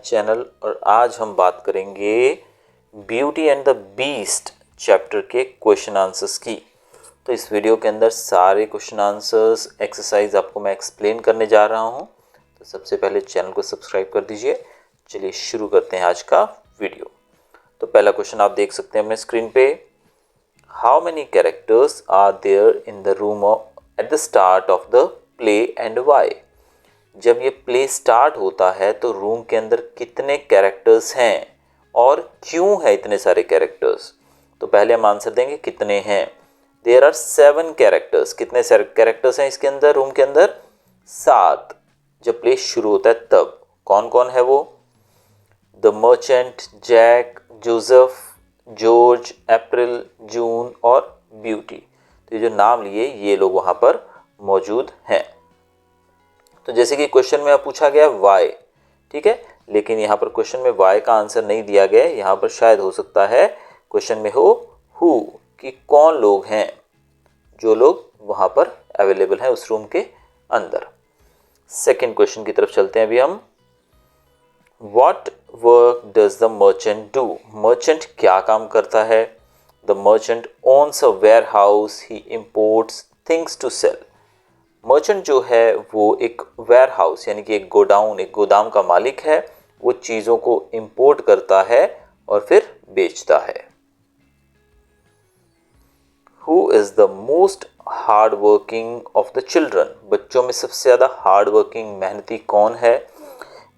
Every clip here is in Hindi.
चैनल और आज हम बात करेंगे beauty and the beast chapter के क्वेश्चन आंसर्स की। तो इस वीडियो के अंदर सारे क्वेश्चन आंसर्स एक्सरसाइज आपको मैं एक्सप्लेन करने जा रहा हूं। तो सबसे पहले चैनल को सब्सक्राइब कर दीजिए। चलिए शुरू करते हैं आज का वीडियो। तो पहला क्वेश्चन आप देख सकते हैं अपने स्क्रीन पे। How many characters are there in the room at the start of the play and why. जब ये प्ले स्टार्ट होता है तो रूम के अंदर कितने कैरेक्टर्स हैं और क्यों है इतने सारे कैरेक्टर्स। तो पहले हम आंसर देंगे कितने हैं। There are 7 characters. कितने सारे कैरेक्टर्स हैं इसके अंदर, रूम के अंदर 7। जब प्ले शुरू होता है तब कौन कौन है वो, the merchant, Jack, Joseph, George, April, June और ब्यूटी। तो ये जो नाम लिए ये लोग वहाँ पर मौजूद हैं। तो जैसे कि क्वेश्चन में पूछा गया वाई, ठीक है, लेकिन यहाँ पर क्वेश्चन में वाई का आंसर नहीं दिया गया। यहाँ पर शायद हो सकता है क्वेश्चन में हो हु, कि कौन लोग हैं जो लोग वहाँ पर अवेलेबल हैं उस रूम के अंदर। सेकेंड क्वेश्चन की तरफ चलते हैं अभी हम। What work does the merchant do? Merchant क्या काम करता है। The merchant owns a warehouse. He imports things to sell. Merchant जो है वो एक वेयर हाउस यानी कि एक गोडाउन, एक गोदाम का मालिक है। वो चीज़ों को इंपोर्ट करता है और फिर बेचता है। Who is the most hard working of the children. बच्चों में सबसे ज़्यादा हार्ड वर्किंग मेहनती कौन है।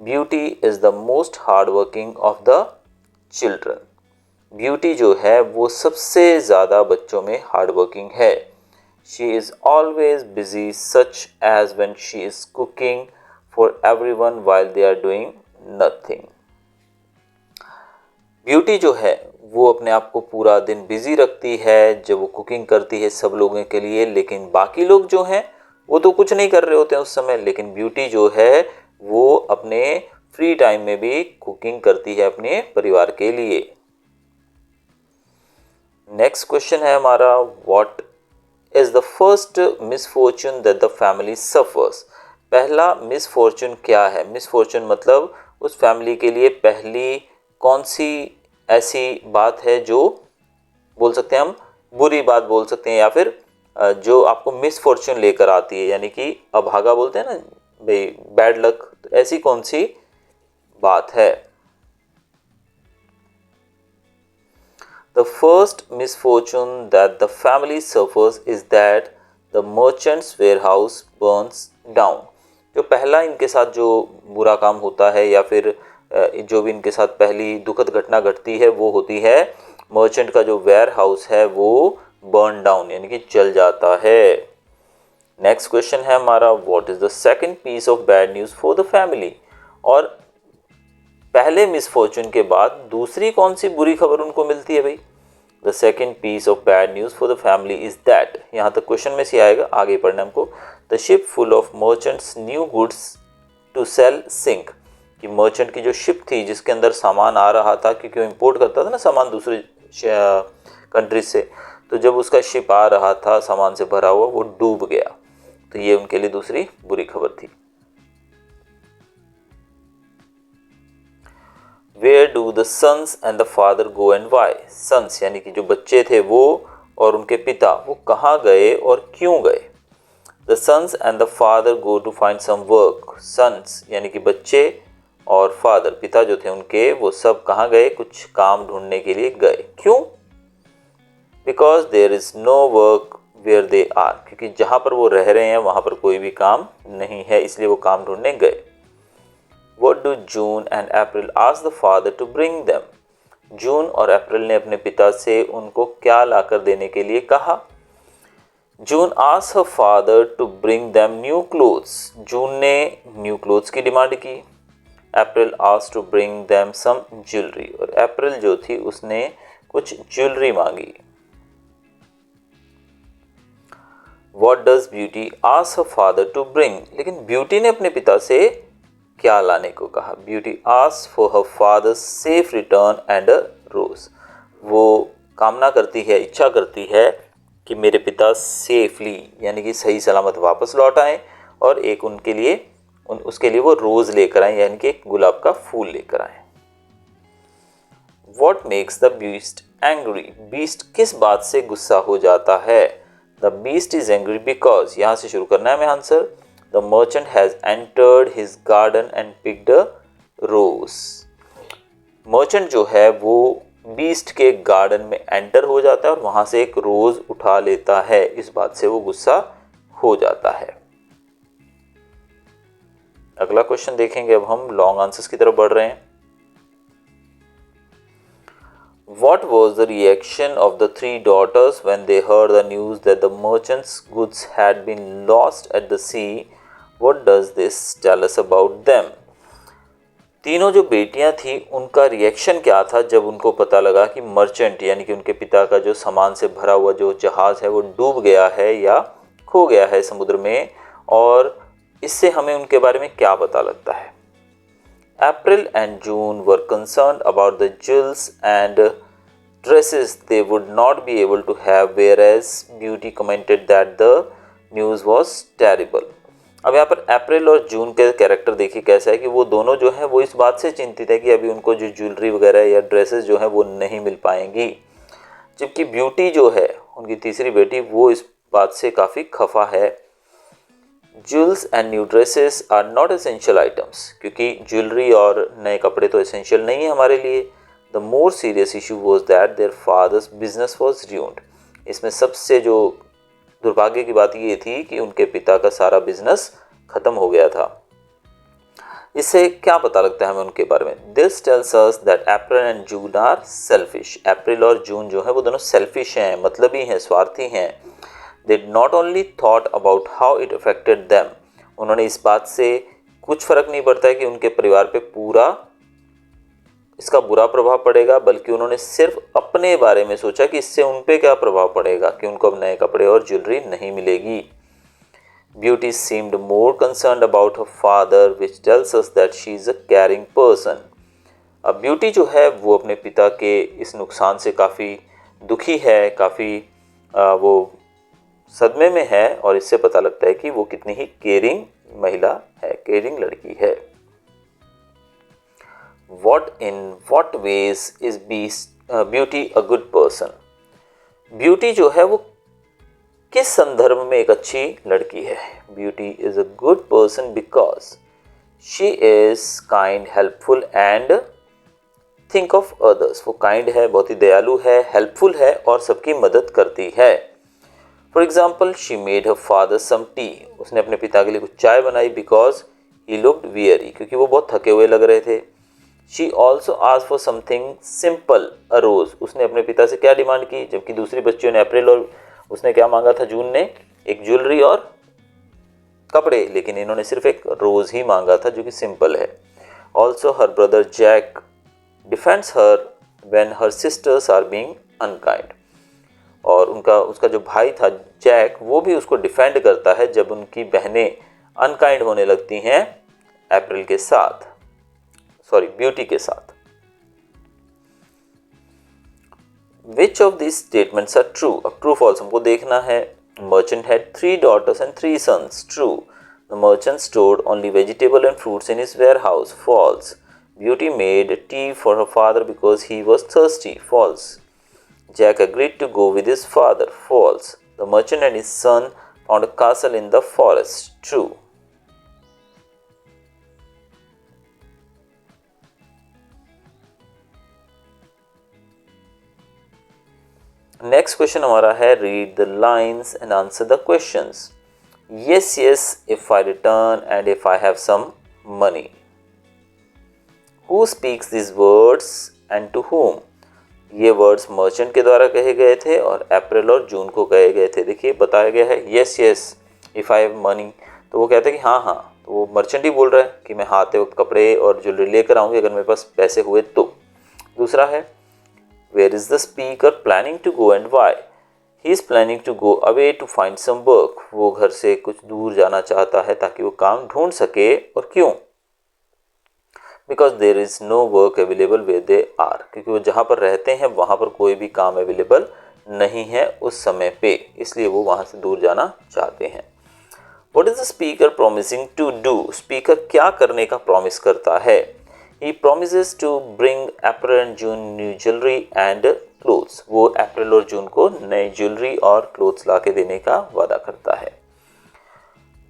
Beauty is the most hard working of the children. Beauty जो है वो सबसे ज़्यादा बच्चों में हार्ड वर्किंग है। She is always busy, such as when she is cooking for everyone while they are doing nothing. Beauty जो है वो अपने आप को पूरा दिन बिजी रखती है जब वो कुकिंग करती है सब लोगों के लिए, लेकिन बाकी लोग जो हैं वो तो कुछ नहीं कर रहे होते हैं उस समय, लेकिन ब्यूटी जो है वो अपने फ्री टाइम में भी कुकिंग करती है अपने परिवार के लिए। नेक्स्ट क्वेश्चन है हमारा, what is the first misfortune that the family suffers। पहला मिसफॉर्चून क्या है। मिसफॉर्चून मतलब उस फैमिली के लिए पहली कौन सी ऐसी बात है जो बोल सकते हैं हम बुरी बात बोल सकते हैं, या फिर जो आपको मिसफॉर्चून लेकर आती है, यानी कि अभागा बोलते हैं ना भाई, बैड लक। तो ऐसी कौन सी बात है। The first misfortune that the family suffers is that the merchant's warehouse burns down। जो पहला इनके साथ जो बुरा काम होता है या फिर जो भी इनके साथ पहली दुखद घटना घटती है वो होती है मर्चेंट का जो वेयर हाउस है वो बर्न डाउन यानी कि जल जाता है। नेक्स्ट क्वेश्चन है हमारा, what is the second piece of bad news for the family. और पहले मिसफॉर्चून के बाद दूसरी कौन सी बुरी खबर उनको मिलती है भाई। The second piece of bad news for the family is that, यहाँ तक क्वेश्चन में से आएगा, आगे पढ़ना हमको। The ship full of merchants new goods to sell sink. कि मर्चेंट की जो शिप थी जिसके अंदर सामान आ रहा था, क्योंकि वो इम्पोर्ट करता था ना सामान दूसरे कंट्री से, तो जब उसका शिप आ रहा था सामान से भरा हुआ वो डूब गया। तो ये उनके लिए दूसरी बुरी खबर थी। Where do the sons and the father go and why? Sons यानी कि जो बच्चे थे वो और उनके पिता वो कहाँ गए और क्यों गए। The sons and the father go to find some work. Sons यानी कि बच्चे और father पिता जो थे उनके वो सब कहाँ गए, कुछ काम ढूंढने के लिए गए। क्यों? Because there is no work where they are। क्योंकि जहाँ पर वो रह रहे हैं वहाँ पर कोई भी काम नहीं है, इसलिए वो काम ढूंढने गए। What do June and April ask the father to bring them? जून और अप्रैल ने अपने पिता से उनको क्या लाकर देने के लिए कहा। जून asked her father to bring them new clothes। जून ने न्यू क्लोथ्स की डिमांड की। अप्रैल asked to bring them some jewelry। और अप्रैल जो थी उसने कुछ ज्वेलरी मांगी। What does Beauty ask her father to bring? लेकिन ब्यूटी ने अपने पिता से क्या लाने को कहा। Beauty asked for her father's safe return and a rose. वो कामना करती है, इच्छा करती है कि मेरे पिता सेफली यानी कि सही सलामत वापस लौट आएं और एक उनके लिए उसके लिए वो रोज़ लेकर आए, यानी कि एक गुलाब का फूल लेकर आए। What makes the beast angry? Beast किस बात से गुस्सा हो जाता है? The beast is angry because, यहाँ से शुरू करना है हमें answer. The merchant has entered his garden and picked a rose. Merchant जो है वो बीस्ट के गार्डन में एंटर हो जाता है और वहां से एक रोज उठा लेता है, इस बात से वो गुस्सा हो जाता है। अगला क्वेश्चन देखेंगे, अब हम लॉन्ग आंसर्स की तरफ बढ़ रहे हैं। What was the reaction of the three daughters when they heard the news that the merchant's goods had been lost at the sea? What does this tell us about them? तीनों जो बेटियां थी उनका रिएक्शन क्या था जब उनको पता लगा कि मर्चेंट यानी कि उनके पिता का जो सामान से भरा हुआ जो जहाज है वो डूब गया है या खो गया है समुद्र में, और इससे हमें उनके बारे में क्या पता लगता है? April and June were concerned about the jewels and dresses they would not be able to have, whereas Beauty commented that the news was terrible. अब यहाँ पर अप्रैल और जून के कैरेक्टर देखिए कैसा है कि वो दोनों जो है वो इस बात से चिंतित है कि अभी उनको जो ज्वेलरी वगैरह या ड्रेसेस जो है वो नहीं मिल पाएंगी, जबकि ब्यूटी जो है उनकी तीसरी बेटी वो इस बात से काफ़ी खफा है। Jewels and new dresses are not essential items, क्योंकि ज्वेलरी और नए कपड़े तो एसेंशियल नहीं है हमारे लिए। The more serious issue was that their father's business was ruined. इसमें सबसे जो दुर्भाग्य की बात ये थी कि उनके पिता का सारा बिजनेस खत्म हो गया था। इससे क्या पता लगता है हमें उनके बारे में? This tells us that April and June are selfish. अप्रैल और जून जो है वो दोनों सेल्फिश हैं, मतलबी हैं, स्वार्थी हैं। They not only thought about how it affected them. उन्होंने इस बात से कुछ फर्क नहीं पड़ता है कि उनके परिवार पे पूरा इसका बुरा प्रभाव पड़ेगा, बल्कि उन्होंने सिर्फ अपने बारे में सोचा कि इससे उन पे क्या प्रभाव पड़ेगा कि उनको अब नए कपड़े और ज्वेलरी नहीं मिलेगी। Beauty seemed more concerned about her father, which tells us that she is a caring person. अब ब्यूटी जो है वो अपने पिता के इस नुकसान से काफ़ी दुखी है, काफ़ी वो सदमे में है, और इससे पता लगता है कि वो कितनी ही केयरिंग महिला है, केयरिंग लड़की है। In what ways is Beauty a good person? Beauty जो है वो किस संदर्भ में एक अच्छी लड़की है? Beauty is a good person because she is kind, helpful and think of others. वो काइंड है, बहुत ही दयालु है, हेल्पफुल है और सबकी मदद करती है। For example, she made her father some tea. उसने अपने पिता के लिए कुछ चाय बनाई बिकॉज ही लुक्ड वियरी, क्योंकि वो बहुत थके हुए लग रहे थे। She also asked for something simple, a rose. उसने अपने पिता से क्या डिमांड की? जबकि दूसरी बच्चियों ने अप्रैल और उसने क्या मांगा था, जून ने, एक ज्वेलरी और कपड़े, लेकिन इन्होंने सिर्फ एक रोज ही मांगा था जो कि सिंपल है। Also her brother Jack defends her when her sisters are being unkind. और उसका जो भाई था जैक, वो भी उसको डिफेंड करता है जब उनकी बहनें अनकाइंड होने लगती हैं अप्रैल के साथ, ब्यूटी के साथ। Which of these statements are true? अब ट्रू फॉल्स हमको देखना है। Merchant had 3 daughters and 3 sons. True. The merchant stored only vegetable and fruits in his warehouse. False. Beauty made tea for her father because he was thirsty. False. Jack agreed to go with his father. False. The merchant and his son found a castle in the forest. True. Next question हमारा है, read the lines and answer the questions. Yes, yes, if I return and if I have some money. Who speaks these words and to whom? ये वर्ड्स मर्चेंट के द्वारा कहे गए थे और अप्रैल और जून को कहे गए थे. देखिए बताया गया है yes, yes, if I have money. तो वो कहते हैं कि हाँ हाँ, तो वो मर्चेंट ही बोल रहा है कि मैं आते वक्त कपड़े और ज्वेलरी लेकर आऊँगी अगर मेरे पास पैसे हुए तो. दूसरा है, where is the speaker planning to go and why? He is planning to go away to find some work. वो घर से कुछ दूर जाना चाहता है ताकि वो काम ढूंढ सके. और क्यों? Because there is no work available where they are. क्योंकि वो जहाँ पर रहते हैं वहाँ पर कोई भी काम अवेलेबल नहीं है उस समय पे, इसलिए वो वहाँ से दूर जाना चाहते हैं. What is the speaker promising to do? Speaker क्या करने का प्रॉमिस करता है? He promises to bring April and June new jewelry and clothes. वो अप्रैल और जून को नई ज्वेलरी और क्लोथ्स ला के देने का वादा करता है.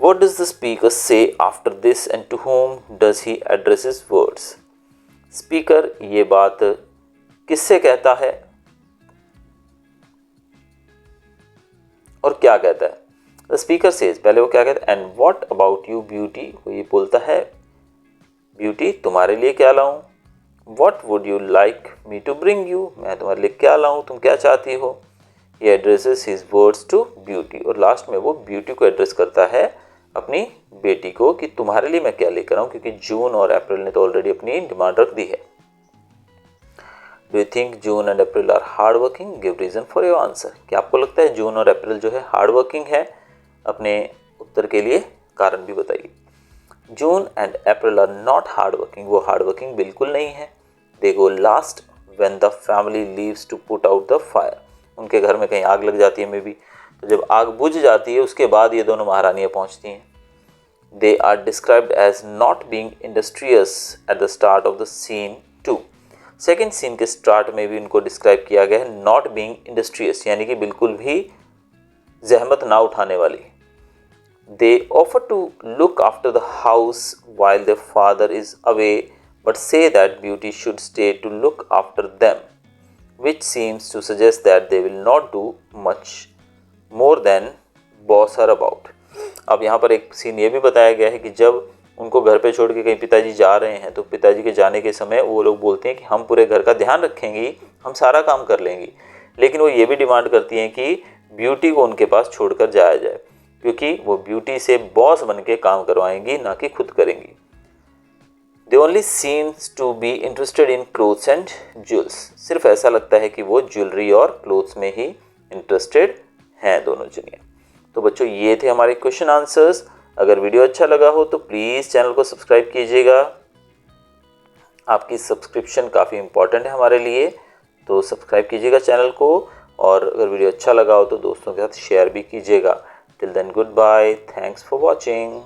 What does the speaker say after this and to whom does he address his words? Speaker ये बात किससे कहता है और क्या कहता है? द स्पीकर सेज, पहले वो क्या कहता है? And what about you Beauty, वो ये बोलता है ब्यूटी तुम्हारे लिए क्या लाऊं? What would you like me to bring you, मैं तुम्हारे लिए क्या लाऊं, तुम क्या चाहती हो? ये addresses his words to Beauty, और लास्ट में वो ब्यूटी को एड्रेस करता है अपनी बेटी को कि तुम्हारे लिए मैं क्या लेकर आऊं, क्योंकि जून और अप्रैल ने तो ऑलरेडी अपनी डिमांड रख दी है. Do you think June and April are hard working? Give reason for your answer. क्या आपको लगता है जून और अप्रैल जो है हार्ड वर्किंग है? अपने उत्तर के लिए कारण भी बताइए. June and April are not hard working, वो हार्ड वर्किंग बिल्कुल नहीं है. They go last when the family leaves to put out the fire. उनके घर में कहीं आग लग जाती है मे बी, तो जब आग बुझ जाती है उसके बाद ये दोनों महारानियाँ पहुँचती हैं. They are described as not being industrious at the start of the scene 2. Second scene के स्टार्ट में भी उनको डिस्क्राइब किया गया है नॉट बीइंग इंडस्ट्रियस, यानी कि बिल्कुल भी जहमत ना उठाने वाली. They offer to look after the house while their father is away but say that Beauty should stay to look after them, which seems to suggest that they will not do much more than boss her about. अब यहाँ पर एक सीन ये भी बताया गया है कि जब उनको घर पे छोड़ के कहीं पिताजी जा रहे हैं तो पिताजी के जाने के समय वो लोग बोलते हैं कि हम पूरे घर का ध्यान रखेंगी, हम सारा काम कर लेंगी, लेकिन वो ये भी डिमांड करती हैं कि ब्यूटी को उनके पास छोड़कर जाया जाए, क्योंकि वो ब्यूटी से बॉस बन के काम करवाएंगी, ना कि खुद करेंगी. They only seems to be interested in clothes and jewels. सिर्फ ऐसा लगता है कि वो ज्वेलरी और क्लोथ्स में ही इंटरेस्टेड हैं दोनों जने. तो बच्चों ये थे हमारे क्वेश्चन आंसर्स. अगर वीडियो अच्छा लगा हो तो प्लीज़ चैनल को सब्सक्राइब कीजिएगा. आपकी सब्सक्रिप्शन काफ़ी इम्पोर्टेंट है हमारे लिए, तो सब्सक्राइब कीजिएगा चैनल को, और अगर वीडियो अच्छा लगा हो तो दोस्तों के साथ शेयर भी कीजिएगा. Till then goodbye, thanks for watching.